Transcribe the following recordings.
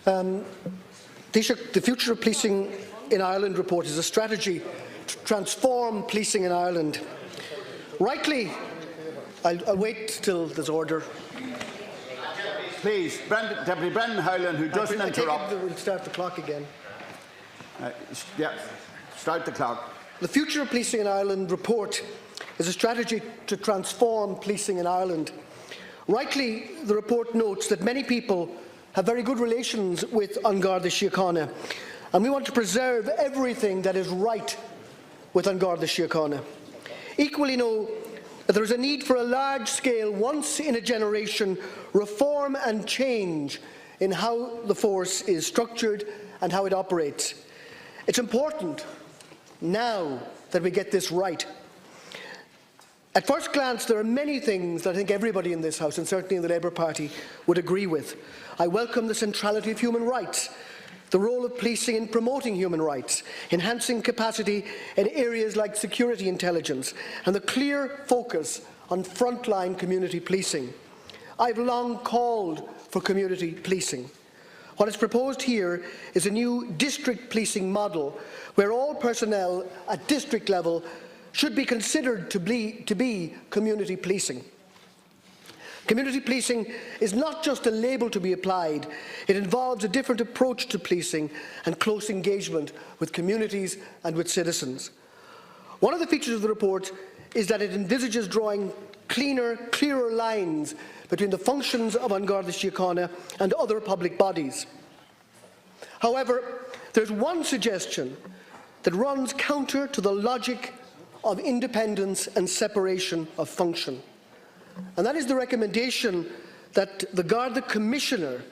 Taoiseach, the Future of Policing in Ireland report is a strategy to transform policing in Ireland. Rightly, I'll wait till there's order. Please, Deputy Brendan Howlin, who doesn't interrupt. We'll start the clock again. Start the clock. The Future of Policing in Ireland report is a strategy to transform policing in Ireland. Rightly, the report notes that many people have very good relations with An Garda Síochána, and we want to preserve everything that is right with An Garda Síochána. Equally know that there is a need for a large-scale, once-in-a-generation reform and change in how the force is structured and how it operates. It's important now that we get this right. At first glance, there are many things that I think everybody in this House, and certainly in the Labour Party, would agree with. I welcome the centrality of human rights, the role of policing in promoting human rights, enhancing capacity in areas like security intelligence, and the clear focus on frontline community policing. I've long called for community policing. What is proposed here is a new district policing model where all personnel at district level should be considered to be community policing. Community policing is not just a label to be applied, it involves a different approach to policing and close engagement with communities and with citizens. One of the features of the report is that it envisages drawing clearer lines between the functions of An Garda Síochána and other public bodies. However, there is one suggestion that runs counter to the logic of independence and separation of function, and that is the recommendation that the Garda Commissioner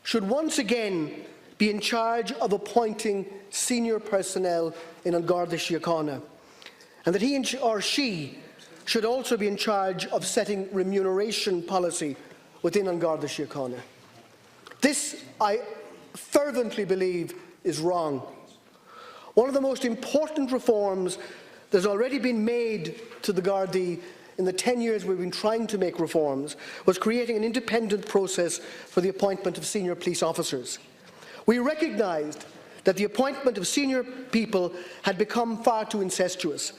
should once again be in charge of appointing senior personnel in An Garda Síochána, and that he or she should also be in charge of setting remuneration policy within An Garda Síochána. This, I fervently believe, is wrong. One of the most important reforms that has already been made to the Gardaí in the 10 years we've been trying to make reforms was creating an independent process for the appointment of senior police officers. We recognised that the appointment of senior people had become far too incestuous.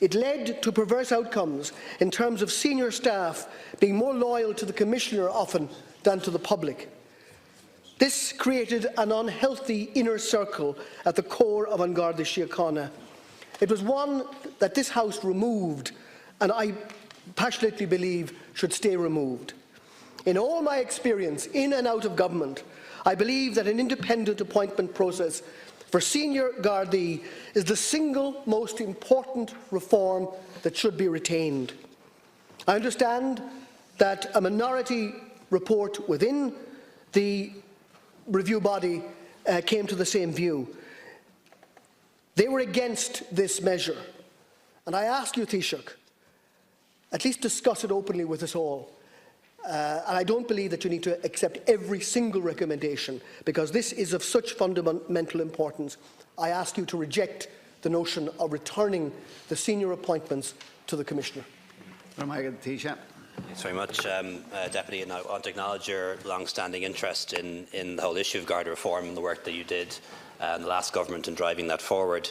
It led to perverse outcomes in terms of senior staff being more loyal to the Commissioner often than to the public. This created an unhealthy inner circle at the core of An Garda Síochána. It was one that this House removed, and I passionately believe should stay removed. In all my experience in and out of government, I believe that an independent appointment process for senior Gardaí is the single most important reform that should be retained. I understand that a minority report within the review body came to the same view. They were against this measure, and I ask you, Taoiseach, at least discuss it openly with us all. And I don't believe that you need to accept every single recommendation, because this is of such fundamental importance. I ask you to reject the notion of returning the senior appointments to the Commissioner. Thanks very much, Deputy. And I want to acknowledge your long-standing interest in the whole issue of Garda reform and the work that you did in the last government in driving that forward.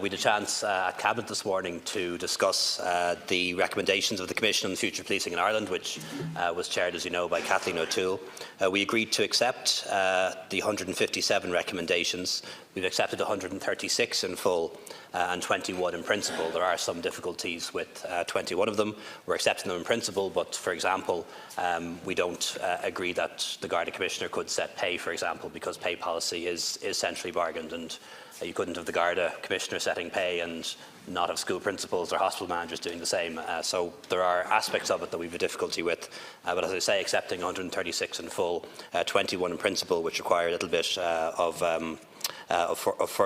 We had a chance at Cabinet this morning to discuss the recommendations of the Commission on the Future of Policing in Ireland, which was chaired, as you know, by Kathleen O'Toole. We agreed to accept the 157 recommendations. We've accepted 136 in full and 21 in principle. There are some difficulties with 21 of them. We're accepting them in principle, but, for example, we don't agree that the Garda Commissioner could set pay, for example, because pay policy is centrally bargained, and you couldn't have the Garda Commissioner setting pay and not have school principals or hospital managers doing the same. So there are aspects of it that we have a difficulty with. But as I say, accepting 136 in full, 21 in principle, which require a little bit of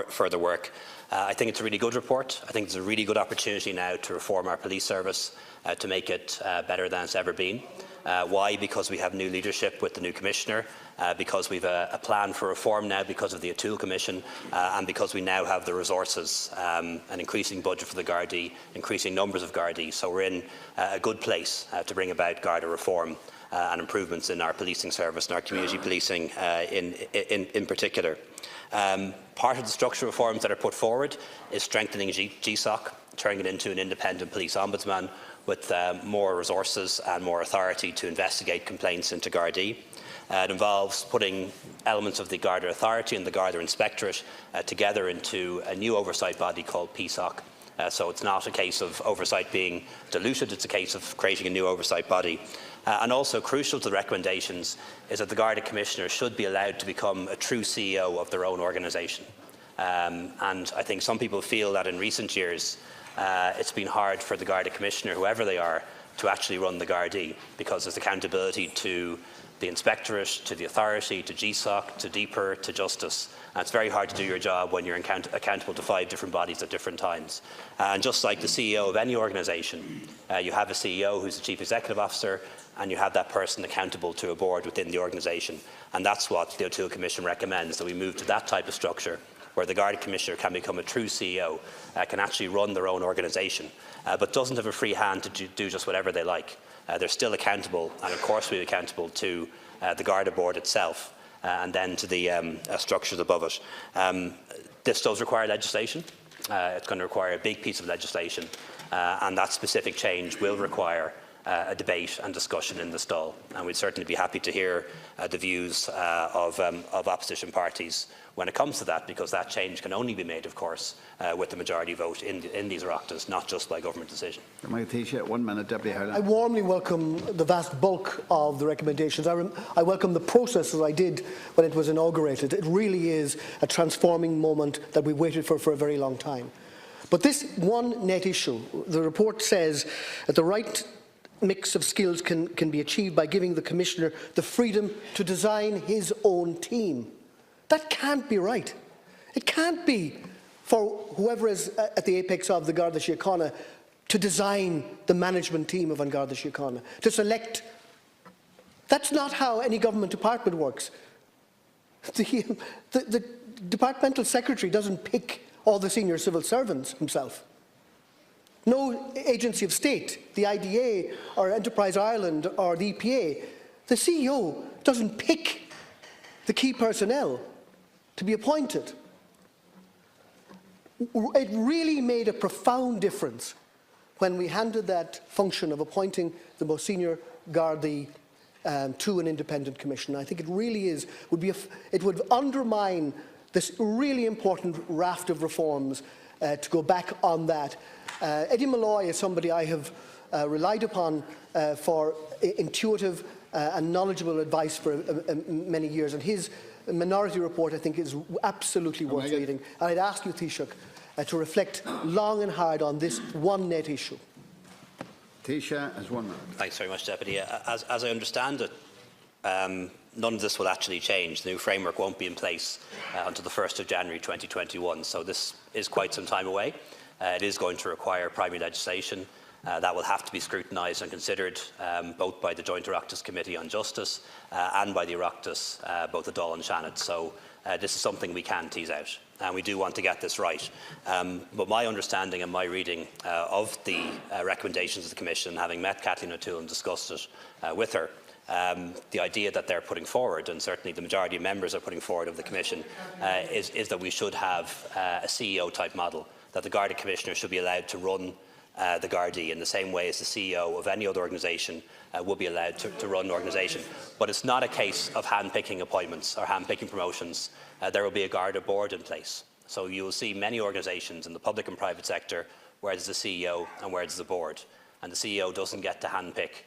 further work. I think it's a really good report. I think it's a really good opportunity now to reform our police service, to make it better than it's ever been. Why? Because we have new leadership with the new Commissioner, because we have a plan for reform now because of the O'Toole Commission, and because we now have the resources, an increasing budget for the Gardaí, increasing numbers of Gardaí. So we're in a good place to bring about Garda reform. and improvements in our policing service and our community policing in particular. Part of the structural reforms that are put forward is strengthening GSOC, turning it into an independent police ombudsman with more resources and more authority to investigate complaints into Gardaí. It involves putting elements of the Garda Authority and the Garda Inspectorate together into a new oversight body called PSOC. So it's not a case of oversight being diluted, it's a case of creating a new oversight body. And also crucial to the recommendations is that the Garda Commissioner should be allowed to become a true CEO of their own organisation. And I think some people feel that in recent years it's been hard for the Garda Commissioner, whoever they are, to actually run the Gardaí, because there's accountability to the Inspectorate, to the Authority, to GSOC, to DPER, to Justice. And it's very hard to do your job when you're accountable to 5 different bodies at different times. And just like the CEO of any organisation, you have a CEO who's the Chief Executive Officer, and you have that person accountable to a board within the organisation. And that's what the O'Toole Commission recommends, that we move to that type of structure, where the Garda Commissioner can become a true CEO, can actually run their own organisation, but doesn't have a free hand to do just whatever they like. They're still accountable, and of course we're accountable to the Garda board itself, and then to the structures above it. This does require legislation. It's going to require a big piece of legislation, and that specific change will require a debate and discussion in the stall. And we'd certainly be happy to hear the views of opposition parties when it comes to that, because that change can only be made, of course, with the majority vote in these Oireachtas, not just by government decision. 1 minute, Deputy Howlin. I warmly welcome the vast bulk of the recommendations. I welcome the process as I did when it was inaugurated. It really is a transforming moment that we waited for a very long time. But this one net issue, the report says that the right mix of skills can be achieved by giving the Commissioner the freedom to design his own team. That can't be right. It can't be for whoever is at the apex of the Garda Síochána to design the management team of An Garda Síochána, to select. That's not how any government department works. The departmental secretary doesn't pick all the senior civil servants himself. No agency of state, the IDA or Enterprise Ireland or the EPA, the CEO doesn't pick the key personnel to be appointed. It really made a profound difference when we handed that function of appointing the most senior Gardaí to an independent commission. I think it really it would undermine this really important raft of reforms to go back on that. Eddie Malloy is somebody I have relied upon for intuitive and knowledgeable advice for many years, and his minority report, I think, is absolutely worth reading. And I'd ask you, Taoiseach, to reflect long and hard on this one net issue. Taoiseach has 1 minute. Thanks very much, Deputy. As I understand it, none of this will actually change. The new framework won't be in place until the 1st of January 2021, so this is quite some time away. It is going to require primary legislation. That will have to be scrutinised and considered both by the Joint Oireachtas Committee on Justice and by the Oireachtas, both the Dáil and Shannon. So this is something we can tease out, and we do want to get this right. But my understanding and my reading of the recommendations of the Commission, having met Kathleen O'Toole and discussed it with her, the idea that they're putting forward, and certainly the majority of members are putting forward of the Commission, is that we should have a CEO-type model, that the Garda Commissioner should be allowed to run the Gardaí in the same way as the CEO of any other organisation would be allowed to run an organisation. But it's not a case of hand-picking appointments or hand-picking promotions. There will be a Garda board in place. So you will see many organisations in the public and private sector where there's a CEO and where there's a board. And the CEO doesn't get to hand-pick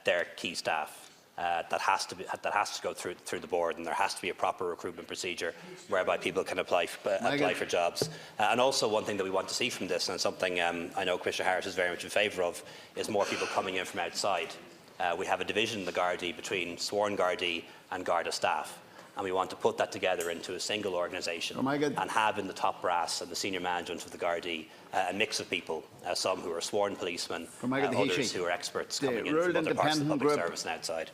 their key staff. That has to go through the board, and there has to be a proper recruitment procedure whereby people can apply for jobs. And also, one thing that we want to see from this, and something I know Commissioner Harris is very much in favour of, is more people coming in from outside. We have a division in the Gardaí between sworn Gardaí and Garda staff, and we want to put that together into a single organisation and have in the top brass and the senior management of the Gardaí a mix of people, some who are sworn policemen, others who are experts coming in from other parts of the public service and outside.